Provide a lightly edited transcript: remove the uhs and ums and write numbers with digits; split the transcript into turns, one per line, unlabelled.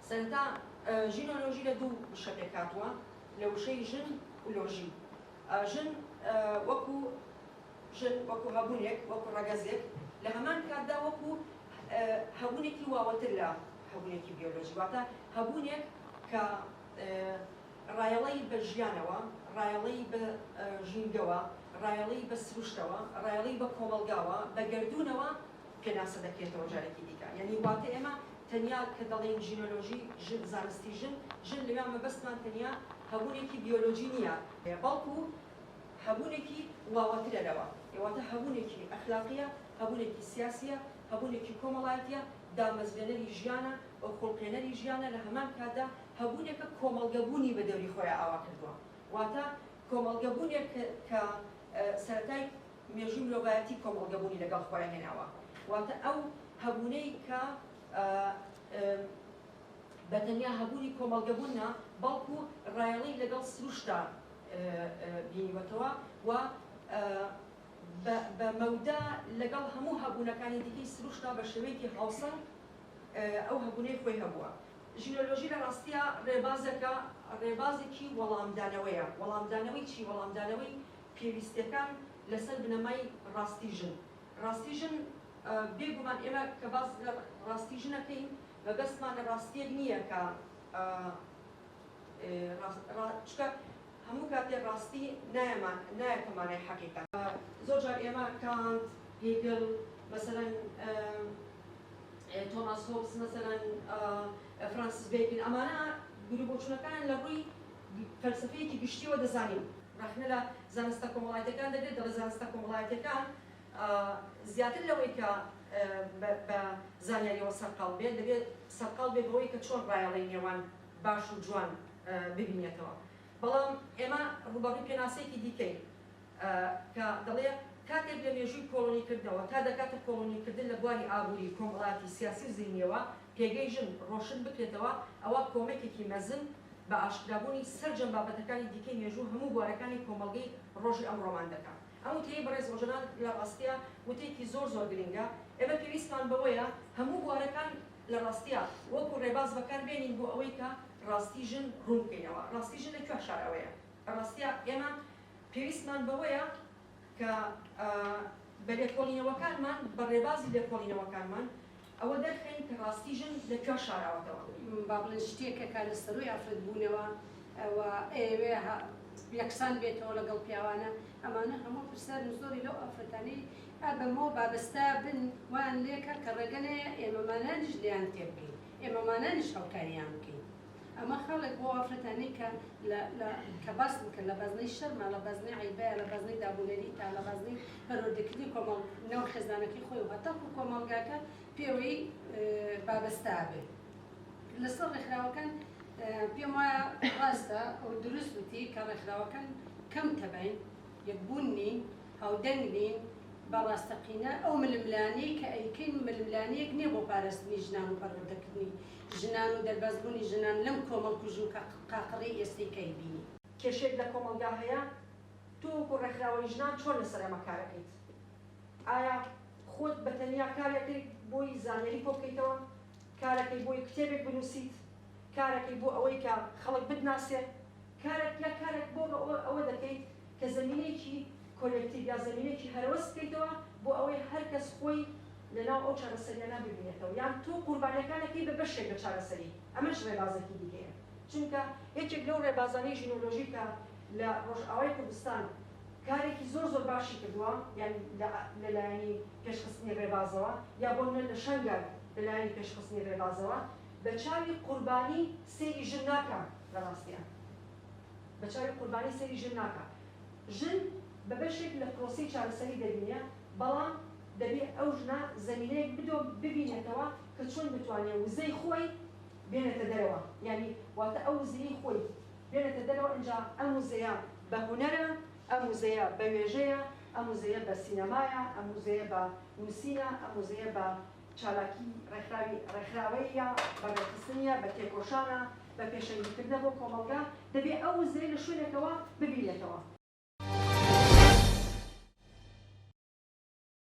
سەرەتا ژینۆلۆژی لە دوو شەکێک هاتووە لە وشەی ژن و لۆژی. ژن وەکو هەبوونێک وەکو ڕەگەزێک لە هەمان کاتدا وەکو هەبوونێکی واوەتر لە هەبوونێکی بیۆلۆژی، واتە هەبوونێک کە ڕایەڵەی بە ژیانەوە، ڕایەڵەی بە ژینگەوە، ڕایەڵەی بە سروشتەوە، ڕایەڵەی بە کۆمەلگاوە، بە گەردوونەوە پێناسە دەکرێتەوە جارێکی دیکە. یعنی واتە ئێمە تەنیا کە دەڵێن ژینۆلۆژی زانستی ژن لەوێ مەبەستمان تەنیا هەبوونێکی بیۆلۆژی نییە، بەڵکو هەبوونێکی واوەترە لەوە. واتە هەبوونێکی ئەخلاقیە، هەبوونێکی سیاسیە، هەبوونێکی کۆمەڵایەتیە، دامەزرێنەری ژیانە، خۆڵقێنەری ژیانە، لە هەمان کاتدا هەبوونێکە کۆمەڵگەبوونی بە دەوری خۆیان ئاوا کردووە. واتە کۆمەڵگەبوونێک کە سەرەتای مێژووی مرۆڤایەتی کۆمەڵگەبوونی لەگەڵ خۆیان هێناوە. واتە ئەو هەبوونەی کە بەتەنیا هەبوونی کۆمەڵگەبوونە، بەڵکو ڕایەڵەی لەگەڵ سروشتا بینیوەتەوە و بە مەودا لەگەڵ هەموو هەبوونەکانی دیکەی سروشتا بە شێوەیەکی هاوسەنگ ئەو هەبوونەی خۆی هەبووە. ژینۆلۆژی لە ڕاستیە ڕێبازێکە، ڕێبازێکی وەڵامدانەوەیە. وەڵامدانەوەی چی؟ وەڵامدانەوەی پێویستیەکان لەسەر بنەمای ڕاستی ژن. ڕاستی ژن بێگومان ئێمە کە باز لە ڕاستی ژنەکەین بەبەستمان لە ڕاستیەک نییە کە چکە هەموو کاتێ ڕاستی نایەکەمانای حەقیقەت. زۆر جار ئێمە کانت، هێگل، مەسەلەن تۆماس هۆبس، مەسەلەن فرانسیس بیکن، ئەمانە گروپۆچوونەکان لە ڕووی فەلسەفەیەکی گشتیەوە دەزانین. ڕاخنە لە زانستە کۆمەڵایەتەکان دەبێت لە زانستە کۆمەڵایەتەکان زیاتر لەوەی کە بە زانیاریەوە سەرقاڵ بێت، دەبێت سەرقاڵ بێت بەوەی کە چۆن ڕایەڵەی نێوان باش و جوان ببینێتەوە. بەڵام ئێمە ڕوبەڕووی پێناسەیەکی دیکەین کە دەڵێ کاتێک لە مێژووی کۆڵۆنیکردنەوە تا دەکاتە کۆڵۆنیکردن لە بواری ئابووری کۆمەڵایەتی سیاسی و زینیەوە پێگەی ژن ڕۆشن بکرێتەوە، ئەوە کۆمەکێکی مەزن بە ئاشکرابوونی سەرجەم بابەتەکانی دیکەی مێژوو هەموو بوارەکانی کۆمەڵگەی ڕۆژی ئەمڕۆمان دەکات. ئەم وتەیە بەڕێز ڕۆژەنان لە ڕاستیە وتەیەکی زۆر گرنگە. ئێمە پێویستمان بەوەیە هەموو بوارەکان لە ڕاستیە وەکو ڕێباز بەکاربێنین بۆ ئەوەی کە ڕاستی ژن ڕوون بکەینەوە. ڕاستی ژن لەکوێ شارەوەیە؟ ڕاستیە ئێمە پێویستمان بەوەیە کە بە لێکۆڵینەوەکانمان، بە ڕێبازی لێکۆڵینەوەکانمان ئەوە دەرخین کە ڕاستی ژن لەکوێ شاراوەتەوە.
با بڵێن شتێکێکە لە سەروی ئافرەتبوونەوە ئەوە ئێوێ یەکسان بێتەوە لەگەڵ پیاوانە، ئەمانە هەموو پرسیار زۆری لەو ئافرەتانەی ئەبەمەوە بابەستا بن وان لێکە کە ڕێگەنەیە ئێمەمانانیش لیان تێبکەین، ئێمەمانانیش هەڵکاریان بکەین. ئەمە خەڵک بۆ ئافرەتانەی کە باس بکەن لە بەزنەی شەرمە، لە بەزنەی عیبەیە، لە بەزنەی دابوونەری تا لە بەزنەی پەروەردەکردنی کۆمەڵنەوە خێزانەکەی خۆی و هەتاکو کۆمەڵگاکە پێوەی بابەستا بێت. لەسەر ڕێکخراوەکان پێم وایە ڕاستە ئەو دروست وتی کە ڕێکخراوەکان کەم تەبەین، یەکبوون نین، هاودەنگ نین، بەڕاستەقینە ئەو ململانەی کە ئەیکەین ململانەیەک نییە بۆ پاراستنی ژنان و پەروەردەکردنی ژنان و دەربازبوونی ژنان لەم کۆمەڵکوژ و قاقڕی ئێستەی کە ئەیبینی.
کێشێک لە کۆمەلگا هەیە، تۆ وەکو ڕێکخراوەی ژنان چۆن لەسەر ئەمە کارەکەیت؟ ئایا خۆت بەتەنیا کارێکەکەی بۆی زانیاری کۆ بکەیتەوە؟ کارەکەی بۆی کتێبێک بنووسیت؟ کارێکی بۆ ئەوەی کە خەڵک بتناسێت؟ کارێک بۆ ئەوە دەکەیت کە زمینێکی کۆلێکتیڤ یا زمینێکی هەرەوەست بکەیتەوە بۆ ئەوەی هەر کەس خۆی لەناو ئەو چارەسەریانە ببینێتەوە، یان تۆ قوربانیەکانەکەی بە بەشێک لە چارەسەری. ئەمەش ڕێبازێکی دیکەیە، چونکە یەکێک لەو ڕێبازانەی ژینۆلۆژی کە لە ڕۆژئاوای کوردستان کارێکی زۆر باشی کردووە، یان لەلایەنی پێشخستنی ڕێبازەوە یا بۆ لە شەنگەر لەلایەنی پێشخستنی ڕێبازەوە بە چاوی قوربانی سەیری ژن ناکە. لە ڕاستیە بە چاوی قوربانی سەیری ژن ناکە. ژن بە بەشێک لە پرۆسەی چارەسەری دەبینێ، بەڵام دەبێت ئەو ژنە زەمینەیەک ببینێتەوە کە چۆن بتوانێت وزەی خۆی بێنێتە دەرەوە، یعنی واتە ئەو وزەی خۆی بێنێتە دەرەوە. ئەنجا ئەم وزەیە بە هونەرە، ئەم وزەیە بە وێژەیە، ئەم وزەیە بە سینەمایە، ئەم وزەیە بە نووسینە، ئەم وزەیە بە چالاکی ڕێکخراوەیە، بە ڕێکخستنیە، بە تێکۆشانە، بە پێشەنگیکردنە بۆ کۆمەڵگا. دەبێت ئەو وزەیە لە شوێنێکەوە ببینێتەوە.